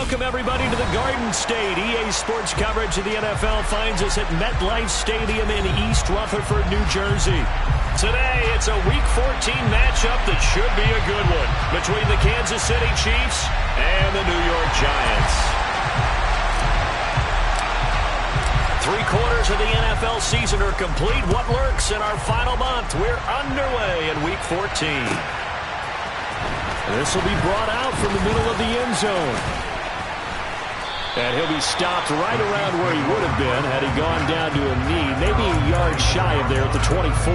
Welcome, everybody, to the Garden State. EA Sports coverage of the NFL finds us at MetLife Stadium in East Rutherford, New Jersey. Today, it's a Week 14 matchup that should be a good one between the Kansas City Chiefs and the New York Giants. 3/4 of the NFL season are complete. What lurks in our final month? We're underway in Week 14. This will be brought out from the middle of the end zone. And he'll be stopped right around where he would have been had he gone down to a knee, maybe a yard shy of there at the 24.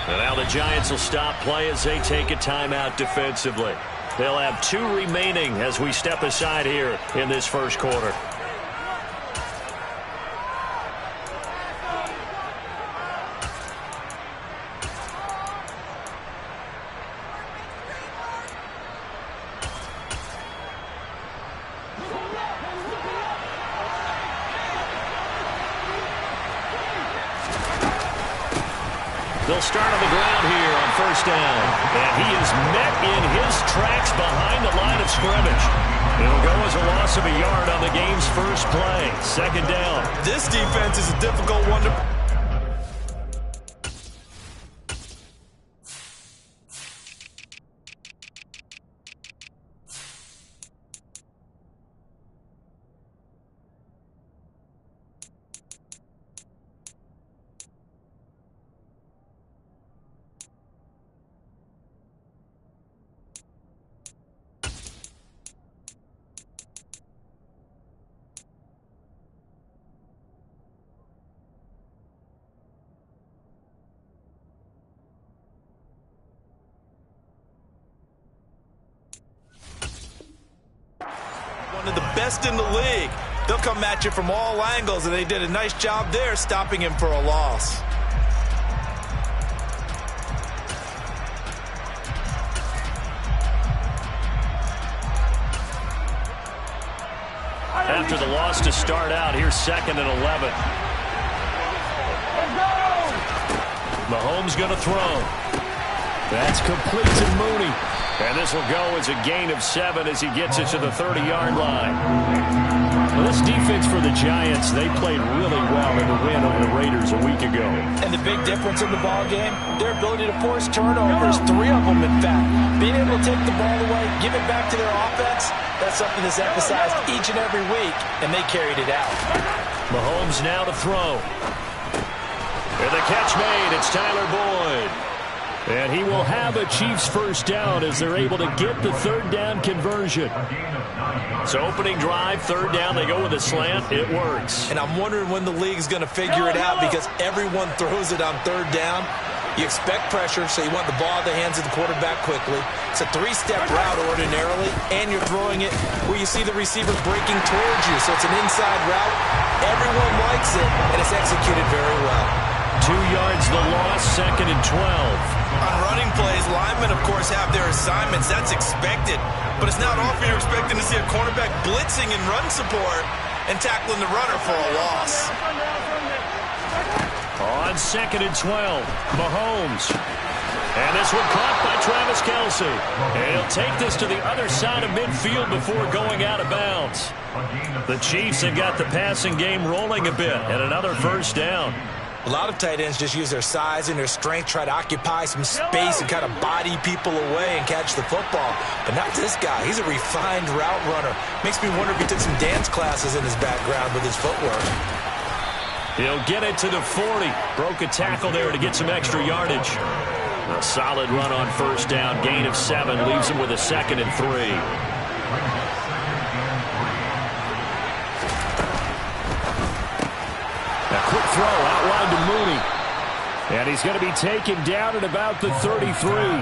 And now the Giants will stop play as they take a timeout defensively. They'll have 2 remaining as we step aside here in this first quarter. They'll start on the ground here on first down. And he is met in his tracks behind the line of scrimmage. It'll go as a loss of a yard on the game's first play. Second down. This defense is a difficult one to... One of the best in the league. They'll come at you from all angles, and they did a nice job there stopping him for a loss. After the loss to start out, here's 2nd and 11. Mahomes going to throw. That's complete to Mooney. And this will go as a gain of 7 as he gets it to the 30-yard line. Well, this defense for the Giants, they played really well in the win over the Raiders a week ago. And the big difference in the ball game, their ability to force turnovers, 3 of them in fact. Being able to take the ball away, give it back to their offense, that's something that's emphasized each and every week, and they carried it out. Mahomes now to throw. And the catch made, it's Tyler Boyd. And he will have a Chiefs first down as they're able to get the 3rd down conversion. So opening drive, 3rd down, they go with a slant. It works. And I'm wondering when the league's going to figure it out because everyone throws it on 3rd down. You expect pressure, so you want the ball in the hands of the quarterback quickly. It's a 3-step route ordinarily, and you're throwing it where you see the receiver breaking towards you. So it's an inside route. Everyone likes it, and it's executed very well. 2 yards the loss, 2nd and 12. On running plays, linemen, of course, have their assignments. That's expected. But it's not often you're expecting to see a cornerback blitzing in run support and tackling the runner for a loss. On 2nd and 12, Mahomes. And this one caught by Travis Kelce. And he'll take this to the other side of midfield before going out of bounds. The Chiefs have got the passing game rolling a bit, and another first down. A lot of tight ends just use their size and their strength, try to occupy some space and kind of body people away and catch the football. But not this guy. He's a refined route runner. Makes me wonder if he took some dance classes in his background with his footwork. He'll get it to the 40. Broke a tackle there to get some extra yardage. A solid run on first down. Gain of 7 leaves him with a 2nd and 3. A quick throw out wide to Mooney. And he's going to be taken down at about the 33.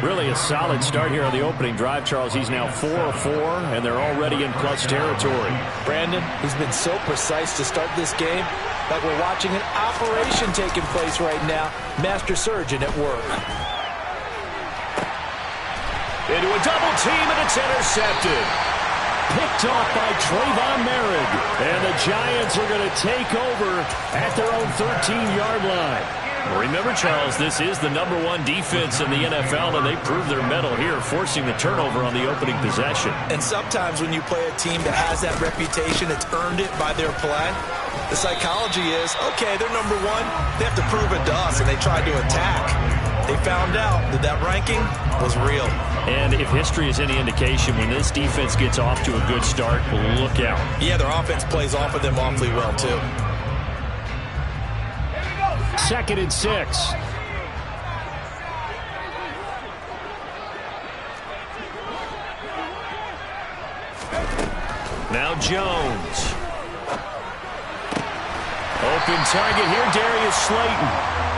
Really a solid start here on the opening drive, Charles. He's now 4 of 4, and they're already in plus territory. Brandon, he's been so precise to start this game, like we're watching an operation taking place right now. Master surgeon at work. Into a double team, and it's intercepted. Picked off by Trayvon Merritt. And the Giants are going to take over at their own 13-yard line. Remember, Charles, this is the #1 defense in the NFL, and they proved their mettle here, forcing the turnover on the opening possession. And sometimes when you play a team that has that reputation, it's earned it by their play. The psychology is, okay, they're #1. They have to prove it to us, and they tried to attack. They found out that that ranking was real. And if history is any indication, when this defense gets off to a good start, look out. Yeah, their offense plays off of them awfully well, too. 2nd and 6. Now Jones. Open target here, Darius Slayton.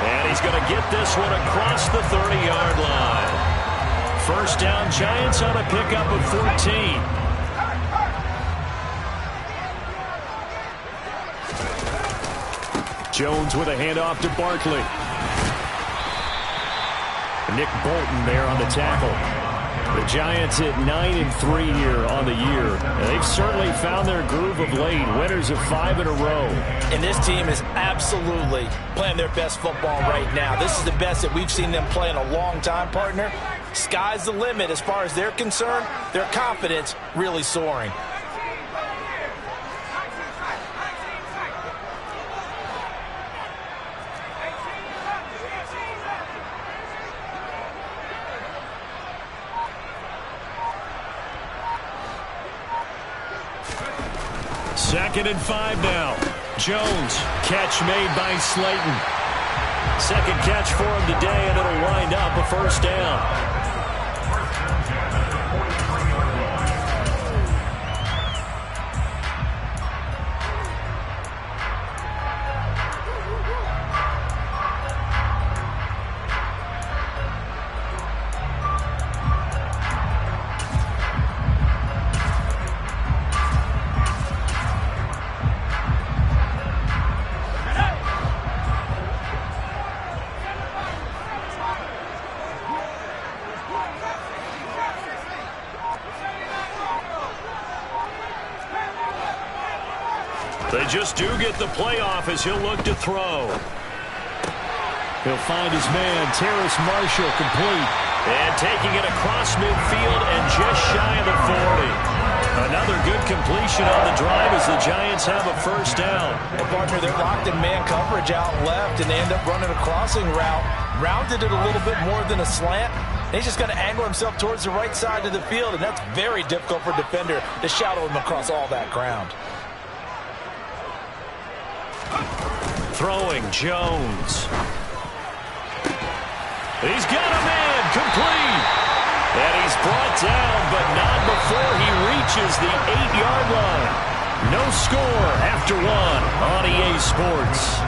And he's going to get this one across the 30-yard line. First down, Giants on a pickup of 14. Jones with a handoff to Barkley. Nick Bolton there on the tackle. The Giants at 9-3 here on the year. And they've certainly found their groove of late. Winners of 5 in a row. And this team is absolutely playing their best football right now. This is the best that we've seen them play in a long time, partner. Sky's the limit as far as they're concerned. Their confidence really soaring. Second and 5 now. Jones, catch made by Slayton. Second catch for him today, and it'll wind up a first down. They just do get the playoff as he'll look to throw. He'll find his man, Terrace Marshall, complete. And taking it across midfield and just shy of the 40. Another good completion on the drive as the Giants have a first down. Well, partner, they're locked in man coverage out left, and they end up running a crossing route. Rounded it a little bit more than a slant. He's just going to angle himself towards the right side of the field, and that's very difficult for a defender to shadow him across all that ground. Throwing Jones. He's got a man complete. And he's brought down, but not before he reaches the 8-yard line. No score after 1 on EA Sports.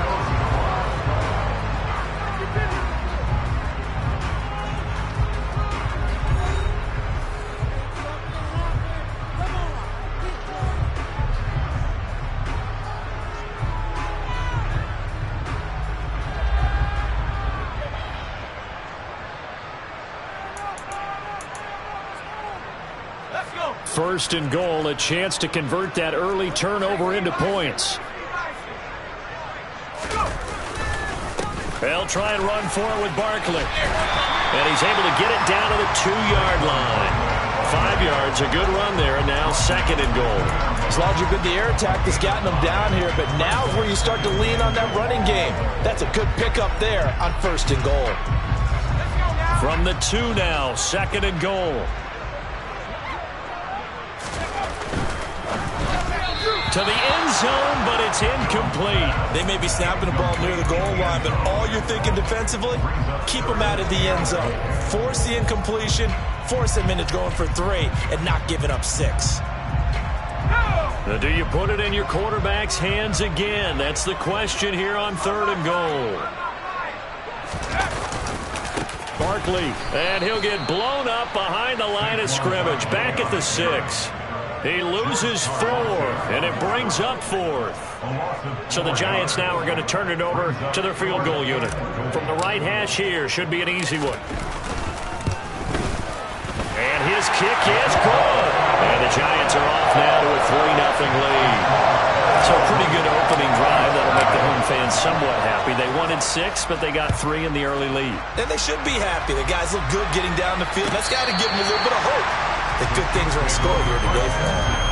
First and goal, a chance to convert that early turnover into points. They'll try and run for it with Barkley. And he's able to get it down to the 2-yard line. 5 yards, a good run there, and now second and goal. As long as you've been the air attack that's gotten them down here, but now is where you start to lean on that running game. That's a good pickup there on first and goal. From the 2 now, second and goal. To the end zone, but it's incomplete. They may be snapping the ball near the goal line, but all you're thinking defensively, keep them out of the end zone. Force the incompletion, force them into going for 3, and not giving up 6. Now, do you put it in your quarterback's hands again? That's the question here on third and goal. Barkley, and he'll get blown up behind the line of scrimmage, back at the 6. He loses 4, and it brings up 4th. So the Giants now are going to turn it over to their field goal unit. From the right hash here, should be an easy one. And kick is good. And the Giants are off now to a 3-0 lead. So a pretty good opening drive that'll make the home fans somewhat happy. They wanted 6, but they got 3 in the early lead. And they should be happy. The guys look good getting down the field. That's got to give them a little bit of hope that good things are in store here today for them.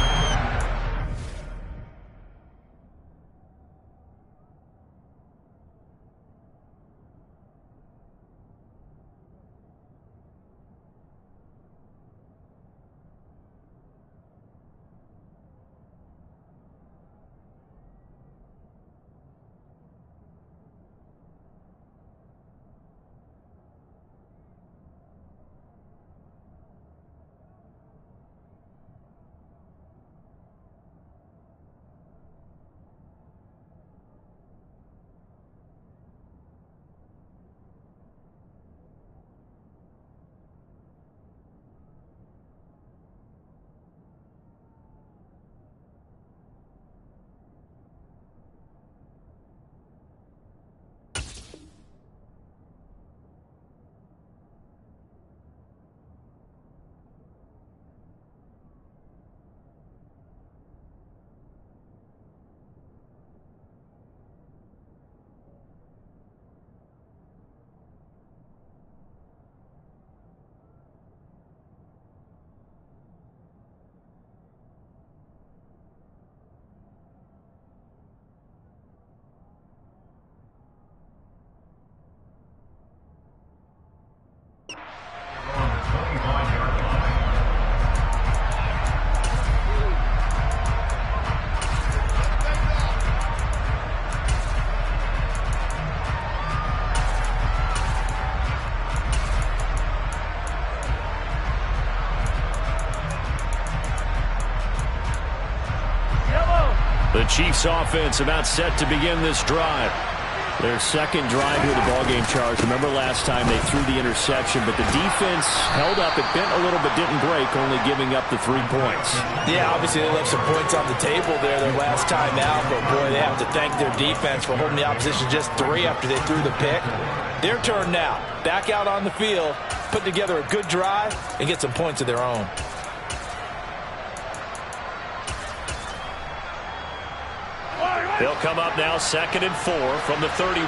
The Chiefs offense about set to begin this drive. Their second drive here, the ballgame charge. Remember last time they threw the interception, but the defense held up. It bent a little but didn't break, only giving up the 3 points. Yeah, obviously they left some points on the table there their last time out, but boy, they have to thank their defense for holding the opposition just 3 after they threw the pick. Their turn now. Back out on the field, put together a good drive, and get some points of their own. They'll come up now 2nd and 4 from the 31.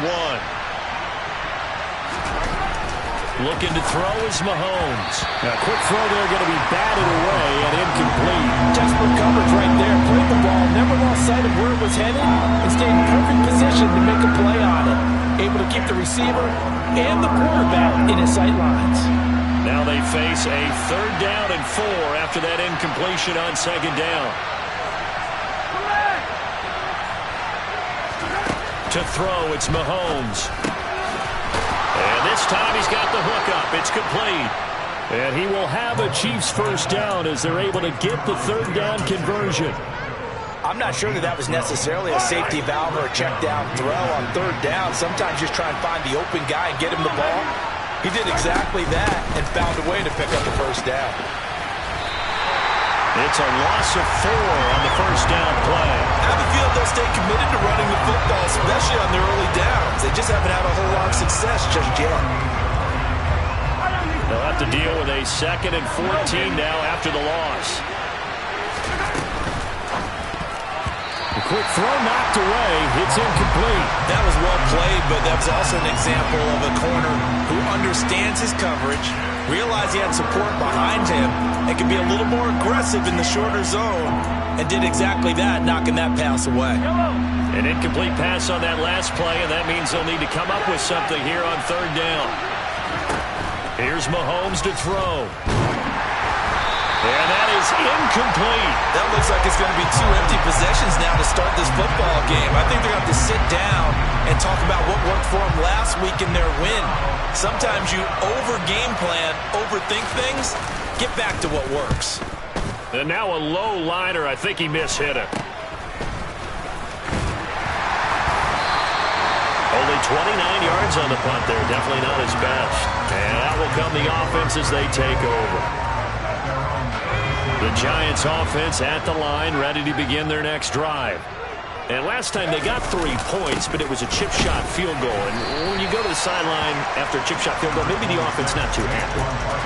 Looking to throw is Mahomes. A quick throw there, going to be batted away and incomplete. Desperate coverage right there. Played the ball, never lost sight of where it was headed, and stayed in perfect position to make a play on it. Able to keep the receiver and the quarterback in his sight lines. Now they face a 3rd down and 4 after that incompletion on 2nd down. To throw, it's Mahomes. And this time he's got the hook up. It's complete. And he will have a Chiefs first down as they're able to get the 3rd down conversion. I'm not sure that was necessarily a safety valve or a check down throw on 3rd down. Sometimes just try and find the open guy and get him the ball. He did exactly that and found a way to pick up the first down. It's a loss of 4 on the first down play. I have a feeling they'll stay committed to running the football, especially on their early downs. They just haven't had a whole lot of success just yet. They'll have to deal with a 2nd and 14 now after the loss. A quick throw knocked away. It's incomplete. That was well played, but that was also an example of a corner who understands his coverage, realized he had support behind him, and could be a little more aggressive in the shorter zone, and did exactly that, knocking that pass away. An incomplete pass on that last play, and that means they'll need to come up with something here on 3rd down. Here's Mahomes to throw. And that is incomplete. That looks like it's going to be 2 empty possessions now to start this football game. I think they're going to have to sit down and talk about what worked for them last week in their win. Sometimes you over-game plan, overthink things. Get back to what works. And now a low liner. I think he mishit it. Only 29 yards on the punt there. Definitely not his best. And that will come the offense as they take over. The Giants offense at the line, ready to begin their next drive. And last time they got 3 points, but it was a chip shot field goal. And when you go to the sideline after a chip shot field goal, maybe the offense not too happy.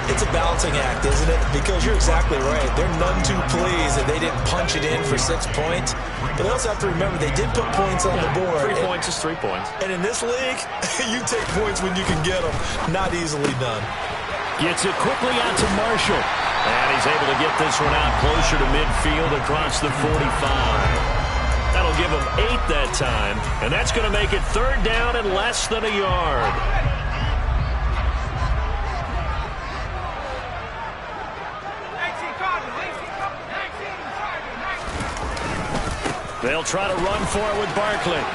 It's a balancing act, isn't it? Because you're exactly right. They're none too pleased that they didn't punch it in for 6 points. But they also have to remember they did put points on the board. 3 points is 3 points. And in this league, you take points when you can get them. Not easily done. Gets it quickly out to Marshall. And he's able to get this one out closer to midfield across the 45. That'll give him 8 that time, and that's going to make it 3rd down and less than a yard. They'll try to run for it with Barkley.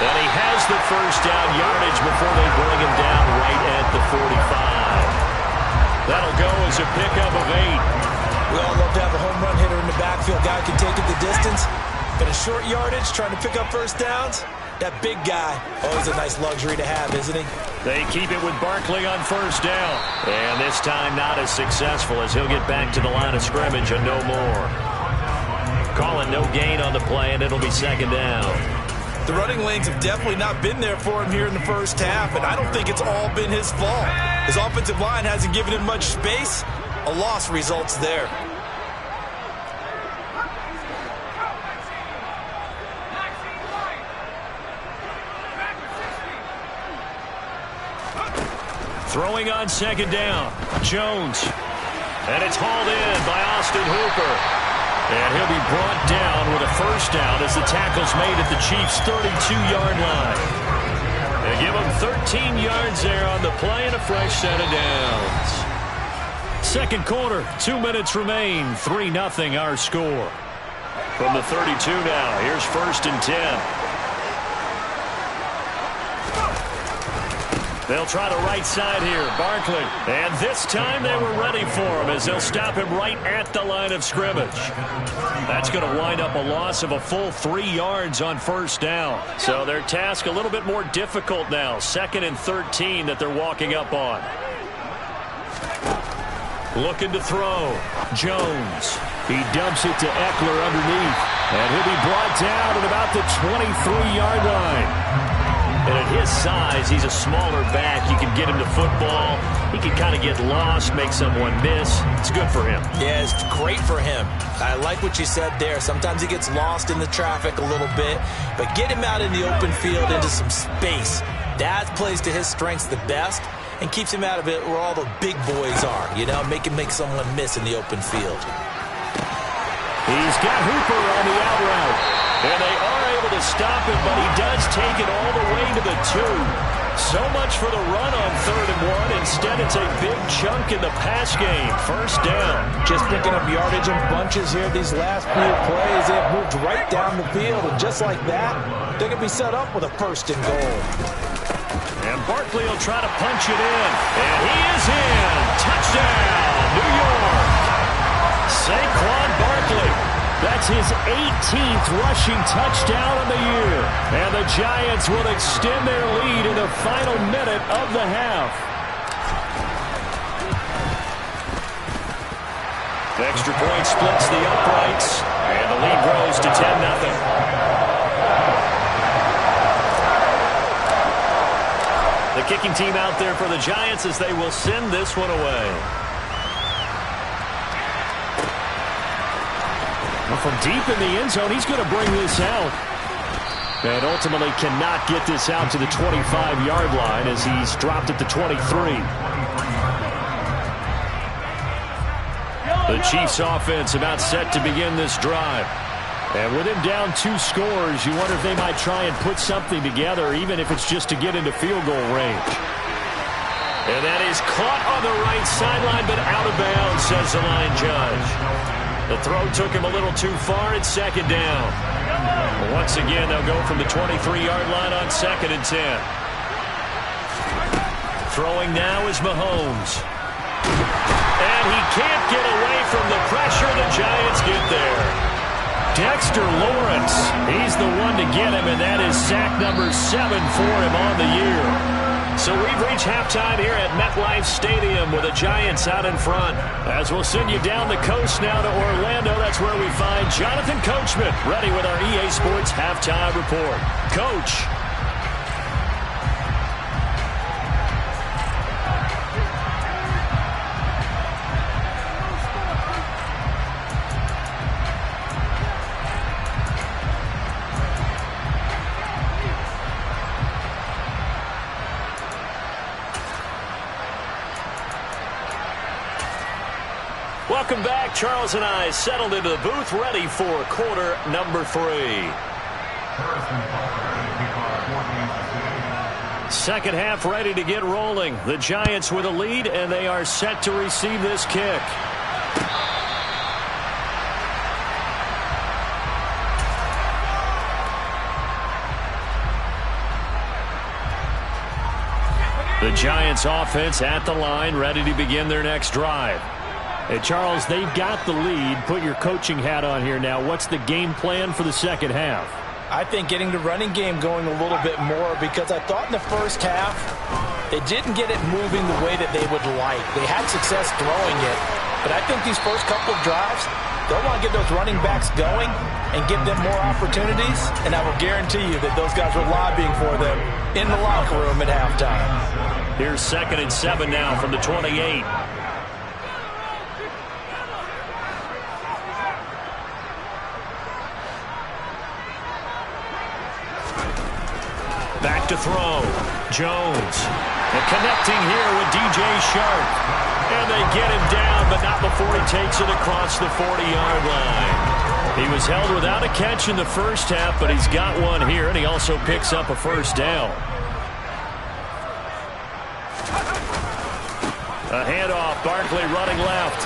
And he has the 1st down yardage before they bring him down right at the 45. That'll go as a pickup of 8. We all love to have a home run hitter in the backfield. Guy can take it the distance. But a short yardage, trying to pick up 1st downs, that big guy, always a nice luxury to have, isn't he? They keep it with Barkley on 1st down. And this time not as successful as he'll get back to the line of scrimmage and no more. Calling no gain on the play, and it'll be 2nd down. The running lanes have definitely not been there for him here in the 1st half, and I don't think it's all been his fault. His offensive line hasn't given him much space. A loss results there. Throwing on 2nd down, Jones. And it's hauled in by Austin Hooper. And he'll be brought down with a 1st down as the tackle's made at the Chiefs' 32-yard line. They give him 13 yards there on the play and a fresh set of downs. 2nd quarter, 2 minutes remain, 3-0 our score. From the 32 now, here's 1st and 10. They'll try the right side here, Barkley. And this time they were ready for him as they'll stop him right at the line of scrimmage. That's going to wind up a loss of a full 3 yards on 1st down. So their task a little bit more difficult now. 2nd and 13 that they're walking up on. Looking to throw. Jones. He dumps it to Eckler underneath. And he'll be brought down at about the 23-yard line. And at his size, he's a smaller back. You can get him to football. He can kind of get lost, make someone miss. It's good for him. Yeah, it's great for him. I like what you said there. Sometimes he gets lost in the traffic a little bit. But get him out in the open field into some space. That plays to his strengths the best and keeps him out of it where all the big boys are. You know, make someone miss in the open field. He's got Hooper on the out route. And they are able to stop him, but he does take it all the way to the 2. So much for the run on 3rd and 1. Instead, it's a big chunk in the pass game. 1st down. Just picking up yardage in bunches here. These last few plays, they have moved right down the field. And just like that, they're going to be set up with a 1st and goal. And Barkley will try to punch it in. And he is in. Touchdown, New York. Saquon Barkley. That's his 18th rushing touchdown of the year. And the Giants will extend their lead in the final minute of the half. Extra point splits the uprights. And the lead grows to 10-0. The kicking team out there for the Giants as they will send this one away. From deep in the end zone, he's going to bring this out. And ultimately cannot get this out to the 25-yard line as he's dropped at the 23. The Chiefs offense about set to begin this drive. And with him down 2 scores, you wonder if they might try and put something together, even if it's just to get into field goal range. And that is caught on the right sideline, but out of bounds, says the line judge. The throw took him a little too far. It's 2nd down. Once again, they'll go from the 23-yard line on 2nd and 10. Throwing now is Mahomes. And he can't get away from the pressure. The Giants get there. Dexter Lawrence, he's the one to get him, and that is sack number 7 for him on the year. So we've reached halftime here at MetLife Stadium with the Giants out in front. As we'll send you down the coast now to Orlando. That's it's where we find Jonathan Coachman, ready with our EA Sports Halftime Report. Coach. Welcome back. Charles and I settled into the booth, ready for quarter number 3. Second half ready to get rolling. The Giants with a lead, and they are set to receive this kick. The Giants offense at the line, ready to begin their next drive. Hey, Charles, they've got the lead. Put your coaching hat on here now. What's the game plan for the second half? I think getting the running game going a little bit more, because I thought in the first half they didn't get it moving the way that they would like. They had success throwing it, but I think these first couple of drives, they'll want to get those running backs going and give them more opportunities, and I will guarantee you that those guys were lobbying for them in the locker room at halftime. Here's 2nd and 7 now from the 28. Back to throw. Jones. And connecting here with DJ Shark. And they get him down, but not before he takes it across the 40-yard line. He was held without a catch in the first half, but he's got one here, and he also picks up a first down. A handoff. Barkley running left.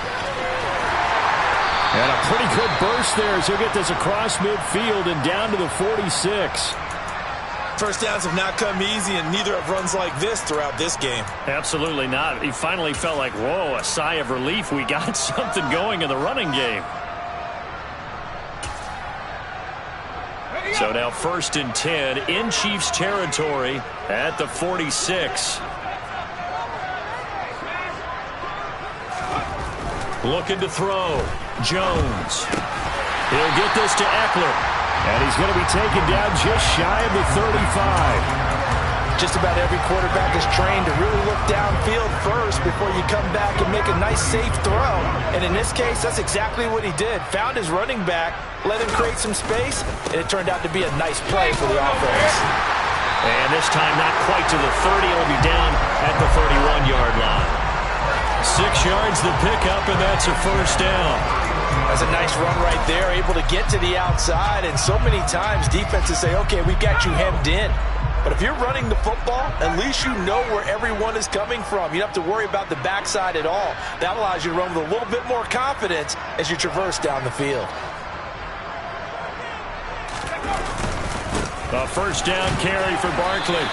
And a pretty good burst there as he'll get this across midfield and down to the 46. First downs have not come easy, and neither have runs like this throughout this game. Absolutely not. He finally felt like, whoa, a sigh of relief. We got something going in the running game. So now 1st and 10 in Chiefs territory at the 46. Looking to throw. Jones. He'll get this to Eckler. And he's going to be taken down just shy of the 35. Just about every quarterback is trained to really look downfield first before you come back and make a nice, safe throw. And in this case, that's exactly what he did. Found his running back, let him create some space, and it turned out to be a nice play for the offense. And this time not quite to the 30. It'll be down at the 31-yard line. 6 yards the pickup, and that's a first down. That's a nice run right there, able to get to the outside. And so many times defenses say, okay, we've got you hemmed in. But if you're running the football, at least you know where everyone is coming from. You don't have to worry about the backside at all. That allows you to run with a little bit more confidence as you traverse down the field. A first down carry for Barkley.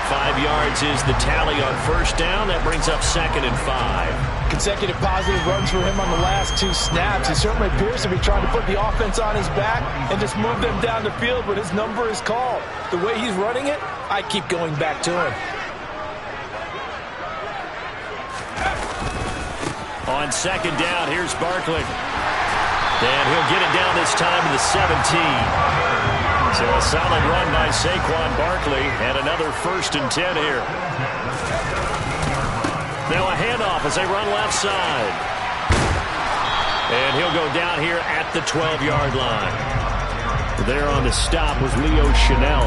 5 yards is the tally on first down. That brings up 2nd and 5. Consecutive positive runs for him on the last 2 snaps. He certainly appears to be trying to put the offense on his back and just move them down the field when his number is called. The way he's running it, I keep going back to him. On 2nd down, here's Barkley. And he'll get it down this time to the 17. So a solid run by Saquon Barkley, and another 1st and 10 here. Now a handoff as they run left side. And he'll go down here at the 12-yard line. There on the stop was Leo Chanel.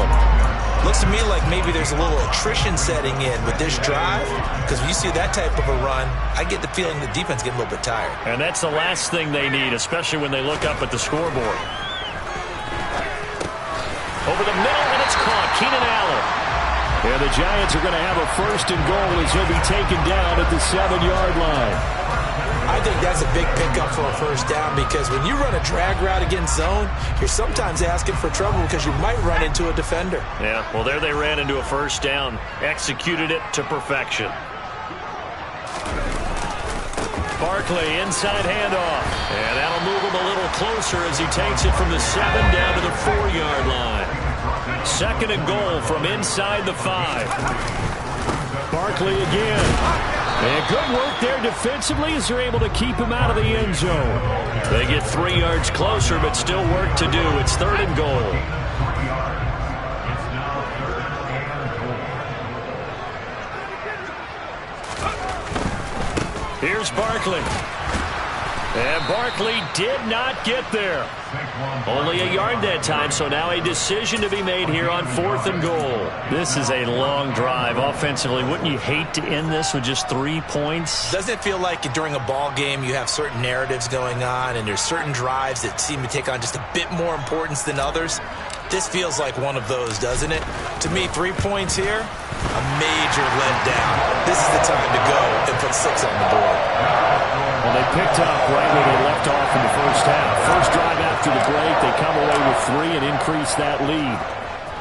Looks to me like maybe there's a little attrition setting in with this drive, because when you see that type of a run, I get the feeling the defense getting a little bit tired. And that's the last thing they need, especially when they look up at the scoreboard. Over the middle, and it's caught. Keenan Allen. And the Giants are going to have a 1st and goal as he'll be taken down at the 7-yard line. I think that's a big pickup for a first down, because when you run a drag route against zone, you're sometimes asking for trouble because you might run into a defender. Yeah, well, there they ran into a first down. Executed it to perfection. Barkley, inside handoff. And that'll move him a little closer as he takes it from the 7 down to the 4-yard line. 2nd and goal from inside the 5. Barkley again. And good work there defensively as they're able to keep him out of the end zone. They get 3 yards closer, but still work to do. It's 3rd and goal. Here's Barkley. And Barkley did not get there. Only a yard that time, so now a decision to be made here on 4th and goal. This is a long drive offensively. Wouldn't you hate to end this with just 3 points? Doesn't it feel like during a ball game you have certain narratives going on and there's certain drives that seem to take on just a bit more importance than others? This feels like one of those, doesn't it? To me, 3 points here, a major letdown. This is the time to go and put 6 on the board. Well, they picked up right where they left off in the first half. First drive after the break, they come away with 3 and increase that lead.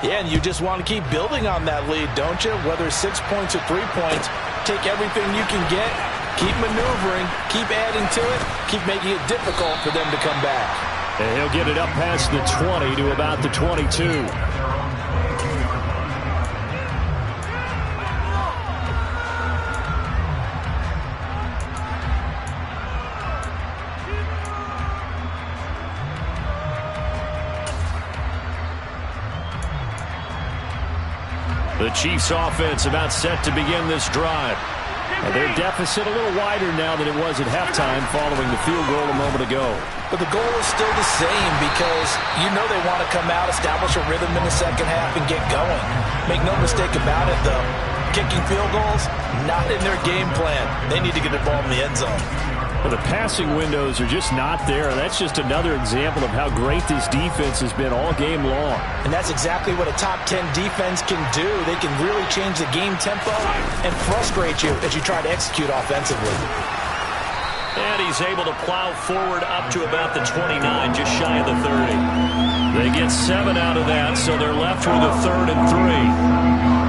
Yeah, and you just want to keep building on that lead, don't you? Whether it's 6 points or 3 points, take everything you can get, keep maneuvering, keep adding to it, keep making it difficult for them to come back. And he'll get it up past the 20 to about the 22. The Chiefs offense about set to begin this drive. Their deficit a little wider now than it was at halftime following the field goal a moment ago. But the goal is still the same because you know they want to come out, establish a rhythm in the second half, and get going. Make no mistake about it, though. Kicking field goals, not in their game plan. They need to get the ball in the end zone. Well, the passing windows are just not there. That's just another example of how great this defense has been all game long. And that's exactly what a top 10 defense can do. They can really change the game tempo and frustrate you as you try to execute offensively. And he's able to plow forward up to about the 29, just shy of the 30. They get 7 out of that, so they're left with a 3rd and 3.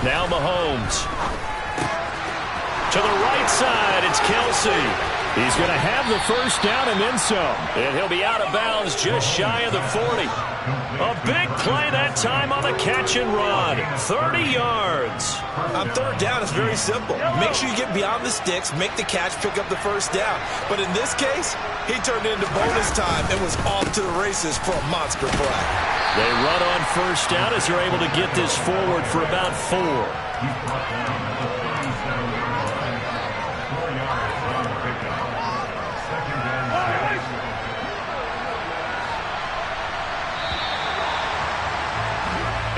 Now Mahomes. To the right side, it's Kelsey. He's going to have the first down and then some. And he'll be out of bounds just shy of the 40. A big play that time on the catch and run. 30 yards. On 3rd down, it's very simple. Make sure you get beyond the sticks, make the catch, pick up the first down. But in this case, he turned it into bonus time and was off to the races for a monster play. They run on first down as they're able to get this forward for about 4.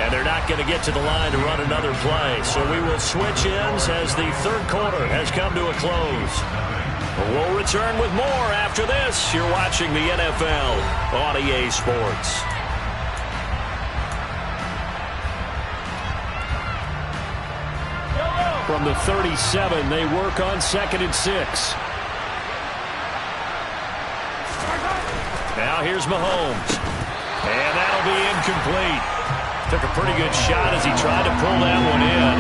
And they're not going to get to the line to run another play. So we will switch ends as the 3rd quarter has come to a close. We'll return with more after this. You're watching the NFL on EA Sports. From the 37, they work on 2nd and 6. Now here's Mahomes. And that'll be incomplete. Took a pretty good shot as he tried to pull that one in.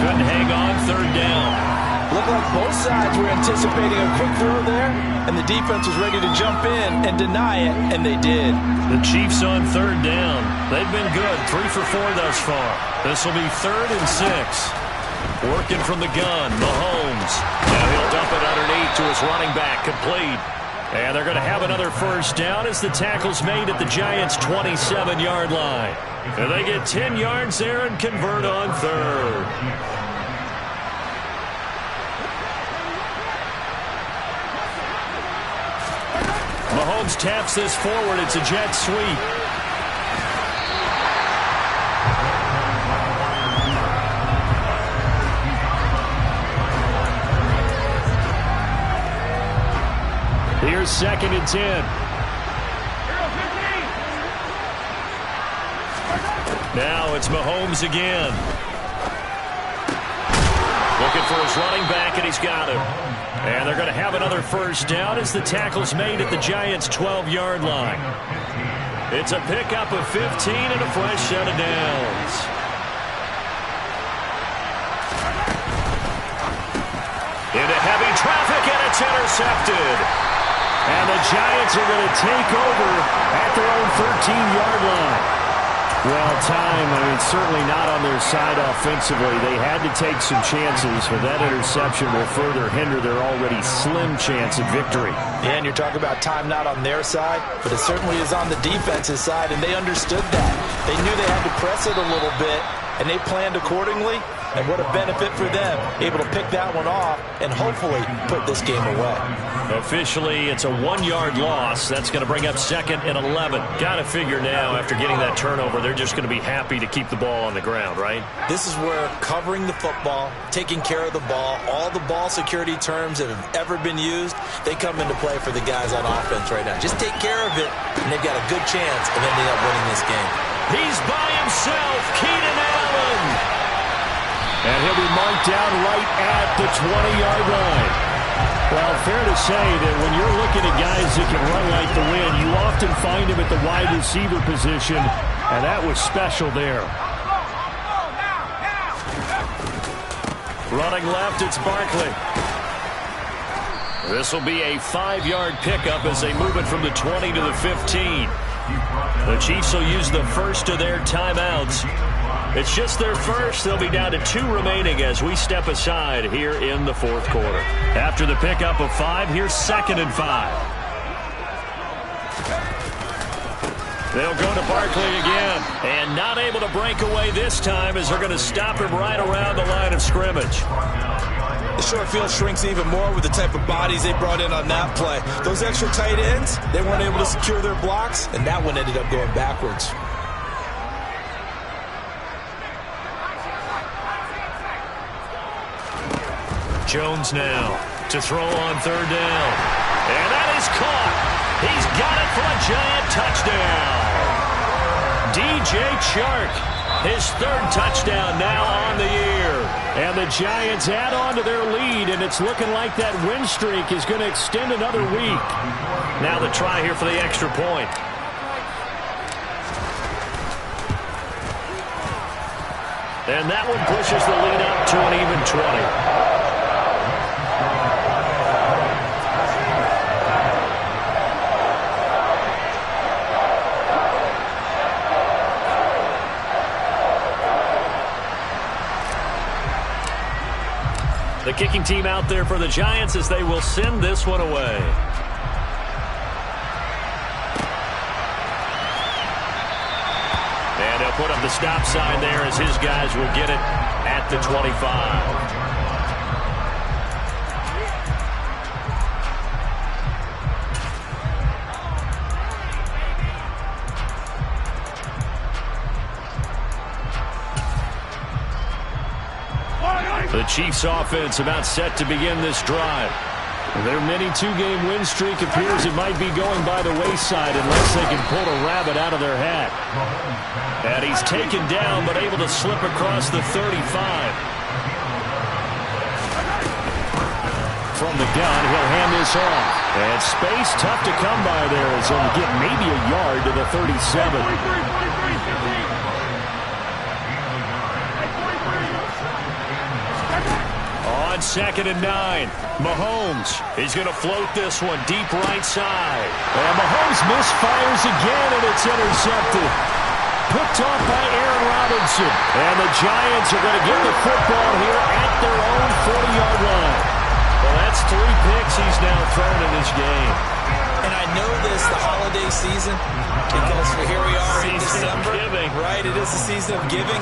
Couldn't hang on 3rd down. Looked like both sides were anticipating a quick throw there, and the defense was ready to jump in and deny it, and they did. The Chiefs on 3rd down. They've been good, 3 for 4 thus far. This will be 3rd and 6. Working from the gun, Mahomes. Now he'll dump it underneath to his running back, complete. And they're going to have another first down as the tackle's made at the Giants' 27-yard line. And they get 10 yards there and convert on 3rd. Mahomes taps this forward. It's a jet sweep. Here's 2nd and 10. Now it's Mahomes again. Looking for his running back, and he's got him. And they're going to have another first down as the tackle's made at the Giants' 12-yard line. It's a pickup of 15 and a fresh set of downs. Into heavy traffic, and it's intercepted. And the Giants are going to take over at their own 13-yard line. Well, time, certainly not on their side offensively. They had to take some chances, but that interception will further hinder their already slim chance at victory. Yeah, and you're talking about time not on their side, but it certainly is on the defense's side, and they understood that. They knew they had to press it a little bit, and they planned accordingly. And what a benefit for them, able to pick that one off and hopefully put this game away. Officially, it's a 1-yard loss. That's going to bring up 2nd and 11. Got to figure now, after getting that turnover, they're just going to be happy to keep the ball on the ground, right? This is where covering the football, taking care of the ball, all the ball security terms that have ever been used, they come into play for the guys on offense right now. Just take care of it, and they've got a good chance of ending up winning this game. He's by himself, Keenan Allen. And he'll be marked down right at the 20-yard line. Well, fair to say that when you're looking at guys that can run like the wind, you often find him at the wide receiver position, and that was special there. Running left, it's Barkley. This will be a 5-yard pickup as they move it from the 20 to the 15. The Chiefs will use the first of their timeouts. It's just their first. They'll be down to 2 remaining as we step aside here in the 4th quarter. After the pickup of 5, here's 2nd and 5. They'll go to Barkley again. And not able to break away this time as they're going to stop him right around the line of scrimmage. The short field shrinks even more with the type of bodies they brought in on that play. Those extra tight ends, they weren't able to secure their blocks, and that one ended up going backwards. Jones now to throw on 3rd down. And that is caught. He's got it for a giant touchdown. DJ Chark, his 3rd touchdown now on the year. And the Giants add on to their lead, and it's looking like that win streak is going to extend another week. Now the try here for the extra point. And that one pushes the lead up to an even 20. The kicking team out there for the Giants as they will send this one away. And they'll put up the stop sign there as his guys will get it at the 25. The Chiefs offense about set to begin this drive. Their mini 2-game win streak appears it might be going by the wayside unless they can pull a rabbit out of their hat. And he's taken down but able to slip across the 35. From the gun, he'll hand this off. And space tough to come by there as he'll get maybe a yard to the 37. On 2nd and 9, Mahomes is going to float this one deep right side. And Mahomes misfires again, and it's intercepted. Picked off by Aaron Robinson. And the Giants are going to get the football here at their own 40-yard line. Well, that's 3 picks he's now thrown in this game. And I know this, the holiday season, because here we are in December, right? It is the season of giving.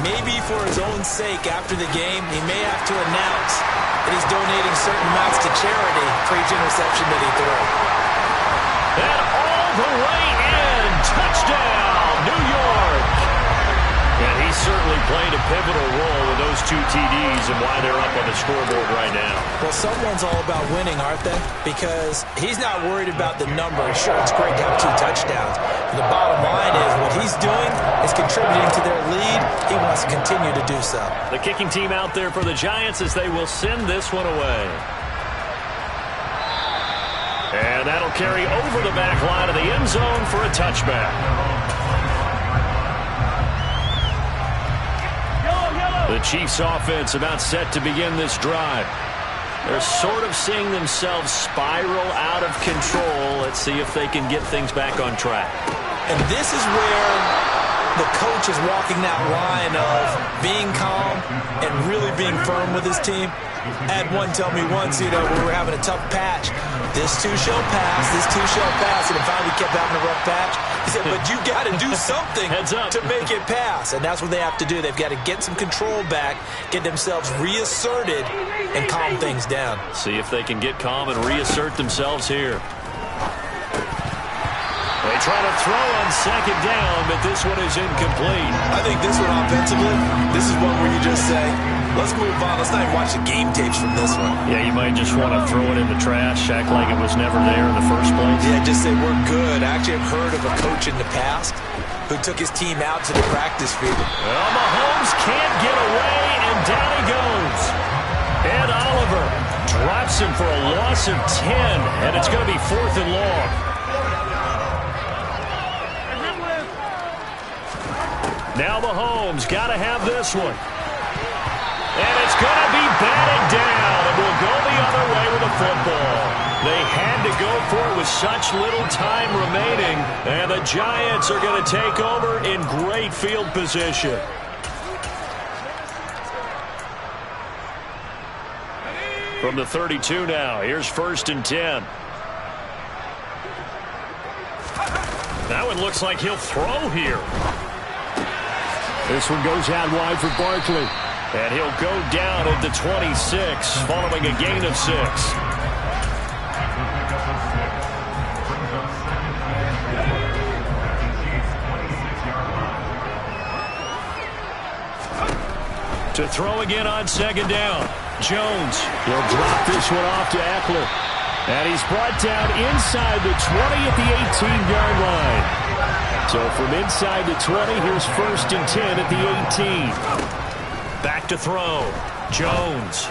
Maybe for his own sake, after the game, he may have to announce that he's donating certain amounts to charity for each interception that he threw. And all the way in, touchdown, New York. And he certainly played a pivotal role with those 2 TDs and why they're up on the scoreboard right now. Well, someone's all about winning, aren't they? Because he's not worried about the number. Sure, it's great to have 2 touchdowns. But the bottom line is what he's doing is contributing to their lead. He wants to continue to do so. The kicking team out there for the Giants as they will send this one away. And that'll carry over the back line of the end zone for a touchback. The Chiefs offense about set to begin this drive. They're sort of seeing themselves spiral out of control. Let's see if they can get things back on track. And this is where the coach is walking that line of being calm and really being firm with his team. I had one tell me once, we were having a tough patch. This too shall pass, this too shall pass. And finally kept having a rough patch. He said, but you got to do something to make it pass. And that's what they have to do. They've got to get some control back, get themselves reasserted, and calm things down. See if they can get calm and reassert themselves here. They try to throw on second down, but this one is incomplete. I think this one offensively, this is one where you just say, let's move on. Let's not even watch the game tapes from this one. Yeah, you might just want to throw it in the trash, act like it was never there in the first place. Yeah, just say we're good. I actually have heard of a coach in the past who took his team out to the practice field. Well, Mahomes can't get away, and down he goes. Ed Oliver drops him for a loss of 10, and it's going to be 4th and long. Now Mahomes got to have this one. And it's going to be batted down, and we'll go the other way with the football. They had to go for it with such little time remaining, and the Giants are going to take over in great field position. From the 32 now, here's 1st and 10. Now it looks like he'll throw here. This one goes out wide for Barkley. And he'll go down at the 26, following a gain of 6. To throw again on second down. Jones will drop this one off to Eckler. And he's brought down inside the 20 at the 18-yard line. So from inside the 20, here's 1st and 10 at the 18. Back to throw. Jones.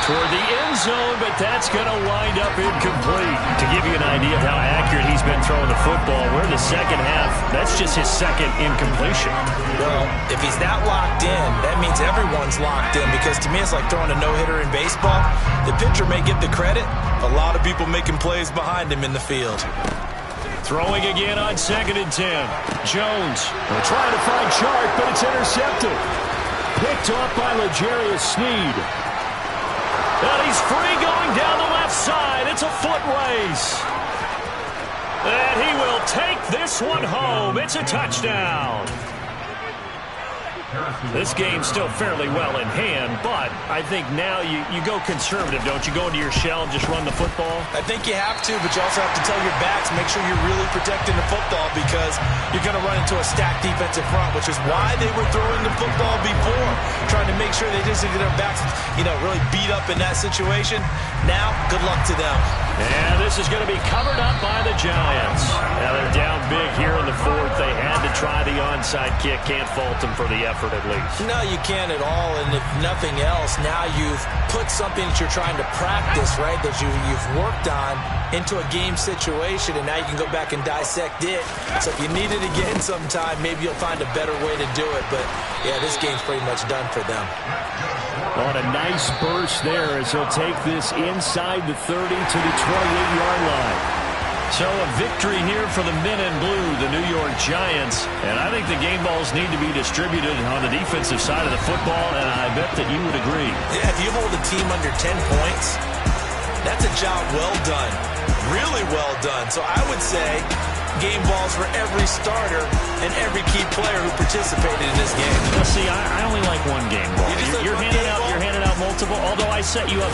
Toward the end zone, but that's going to wind up incomplete. To give you an idea of how accurate he's been throwing the football, we're in the second half. That's just his second incompletion. Well, if he's that locked in, that means everyone's locked in, because to me it's like throwing a no-hitter in baseball. The pitcher may get the credit. A lot of people making plays behind him in the field. Throwing again on 2nd and 10. Jones will try to find Chark, but it's intercepted. Picked off by L'Jarius Sneed. And he's free going down the left side. It's a foot race. And he will take this one home. It's a touchdown. This game's still fairly well in hand, but I think now you go conservative, don't you? Go into your shell and just run the football? I think you have to, but you also have to tell your backs, make sure you're really protecting the football, because you're going to run into a stacked defensive front, which is why they were throwing the football before, trying to make sure they just get their backs, really beat up in that situation. Now, good luck to them. And this is going to be covered up by the Giants. Now they're down big here in the 4th. They had to try the onside kick. Can't fault them for the effort at least. No, you can't at all. And if nothing else, now you've put something that you're trying to practice, right, that you've worked on into a game situation, and now you can go back and dissect it. So if you need it again sometime, maybe you'll find a better way to do it. But, yeah, this game's pretty much done for them. On a nice burst there as he'll take this inside the 30 to the 28-yard line. So a victory here for the men in blue, the New York Giants. And I think the game balls need to be distributed on the defensive side of the football, and I bet that you would agree. Yeah, if you hold a team under 10 points, that's a job well done. Really well done. So I would say game balls for every starter and every key player who participated in this game. Well, see, I only like one game ball. You're handing out multiple, although I set you up